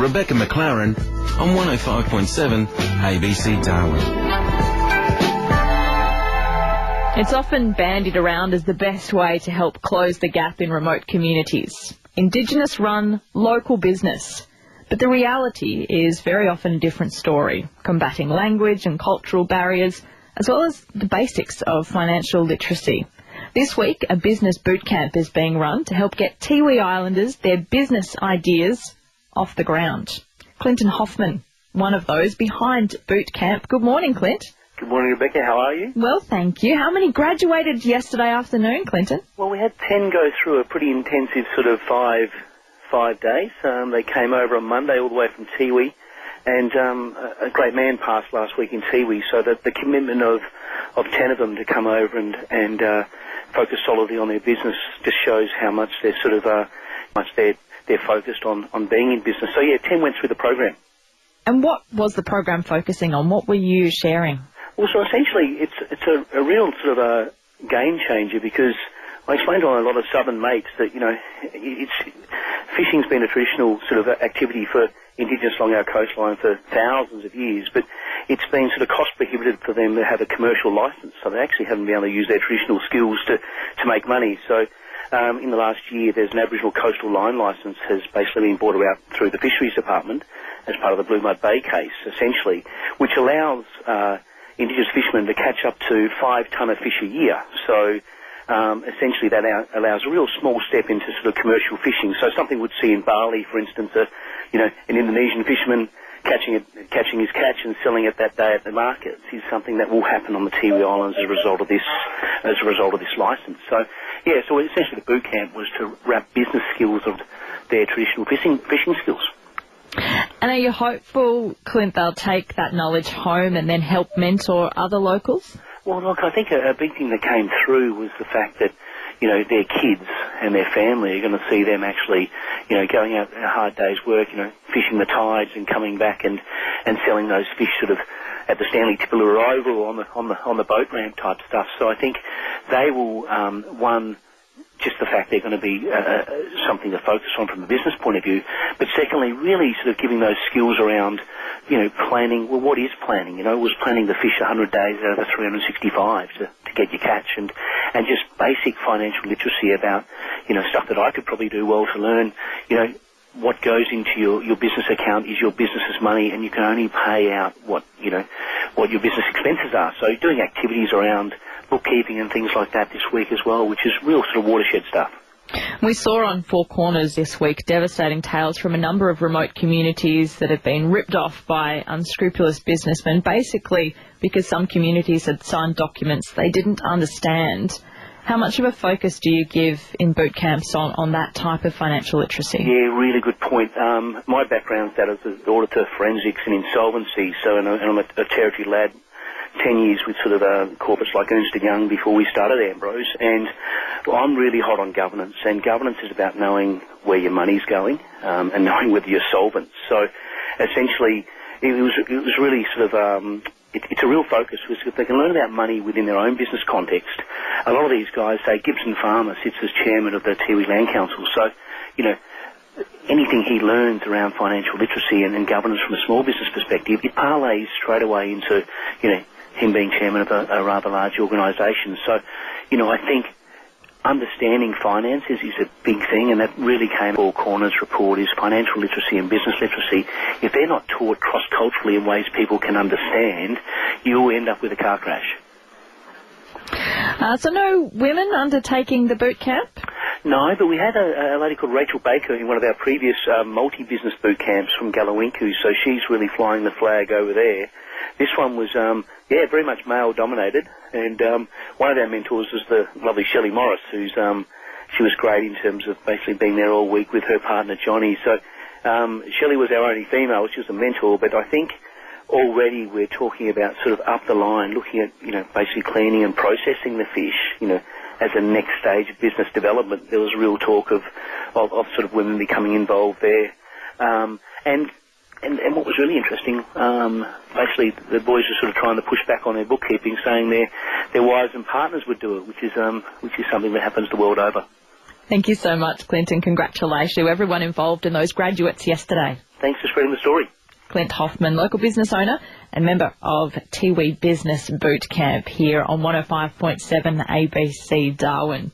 Rebecca McLaren on 105.7 ABC Darwin. It's often bandied around as the best way to help close the gap in remote communities. Indigenous-run, local business. But the reality is very often a different story, combating language and cultural barriers, as well as the basics of financial literacy. This week, a business bootcamp is being run to help get Tiwi Islanders their business ideas off the ground. Clinton Hoffman, one of those behind Bootcamp. Good morning, Clint. Good morning, Rebecca. How are you? Well, thank you. How many graduated yesterday afternoon, Clinton? Well, we had 10 go through a pretty intensive sort of five days. They came over on Monday all the way from Tiwi, and a great man passed last week in Tiwi, so that the commitment of 10 of them to come over and focus solidly on their business just shows how much they're sort of they're focused on being in business. So yeah, 10 went through the program. And what was the program focusing on? What were you sharing? Well, so essentially it's a real sort of a game changer, because I explained to a lot of southern mates that, you know, fishing's been a traditional sort of activity for Indigenous along our coastline for thousands of years, but it's been sort of cost prohibitive for them to have a commercial licence, so they actually haven't been able to use their traditional skills to make money. So in the last year, there's an Aboriginal coastal line licence has basically been brought about through the Fisheries Department as part of the Blue Mud Bay case, essentially, which allows Indigenous fishermen to catch up to 5 tonne of fish a year. So essentially that allows a real small step into sort of commercial fishing. So something we'd see in Bali, for instance, an Indonesian fisherman catching his catch and selling it that day at the markets is something that will happen on the Tiwi Islands as a result of this licence. So yeah, so essentially the boot camp was to wrap business skills of their traditional fishing skills. And are you hopeful, Clint, they'll take that knowledge home and then help mentor other locals? Well, look, I think a big thing that came through was the fact that, you know, their kids and their family are going to see them actually, you know, going out a hard day's work, you know, fishing the tides and coming back and selling those fish sort of at the Stanley Tippaloola Oval or on the boat ramp type stuff. So I think they will, just the fact they're going to be something to focus on from a business point of view, but secondly, really sort of giving those skills around, you know, planning. Well, what is planning? You know, was planning to fish 100 days out of the 365 to get your catch, and just basic financial literacy about, you know, stuff that I could probably do well to learn, you know, what goes into your business account is your business's money, and you can only pay out what your business expenses are. So doing activities around bookkeeping and things like that this week as well, which is real sort of watershed stuff. We saw on Four Corners this week devastating tales from a number of remote communities that have been ripped off by unscrupulous businessmen, basically because some communities had signed documents they didn't understand. How much of a focus do you give in boot camps on that type of financial literacy? Yeah, really good point. My background's that of the auditor, forensics and insolvency, so and I'm a territory lad, 10 years with sort of corporates like Ernst & Young before we started Ambrose, and I'm really hot on governance, and governance is about knowing where your money's going and knowing whether you're solvent. So essentially it was really sort of it's a real focus, because if they can learn about money within their own business context. A lot of these guys, say Gibson Farmer sits as chairman of the Tiwi Land Council, so, you know, anything he learns around financial literacy and governance from a small business perspective, it parlays straight away into, you know, him being chairman of a rather large organisation. So, you know, I think understanding finances is a big thing, and that really came Four Corners report, is financial literacy and business literacy. If they're not taught cross-culturally in ways people can understand, you'll end up with a car crash. So no women undertaking the boot camp? No, but we had a lady called Rachel Baker in one of our previous multi-business boot camps from Galawinku, so she's really flying the flag over there. This one was, very much male-dominated, and one of our mentors was the lovely Shelley Morris, who's she was great in terms of basically being there all week with her partner Johnny. So Shelley was our only female, which was a mentor, but I think already we're talking about sort of up the line, looking at, you know, basically cleaning and processing the fish, you know, as a next stage of business development. There was real talk of sort of women becoming involved there. And what was really interesting, basically the boys were sort of trying to push back on their bookkeeping, saying their wives and partners would do it, which is something that happens the world over. Thank you so much, Clinton. Congratulations to everyone involved and those graduates yesterday. thanks for spreading the story. Clint Hoffman, local business owner and member of Tiwi Business Bootcamp here on 105.7 ABC Darwin.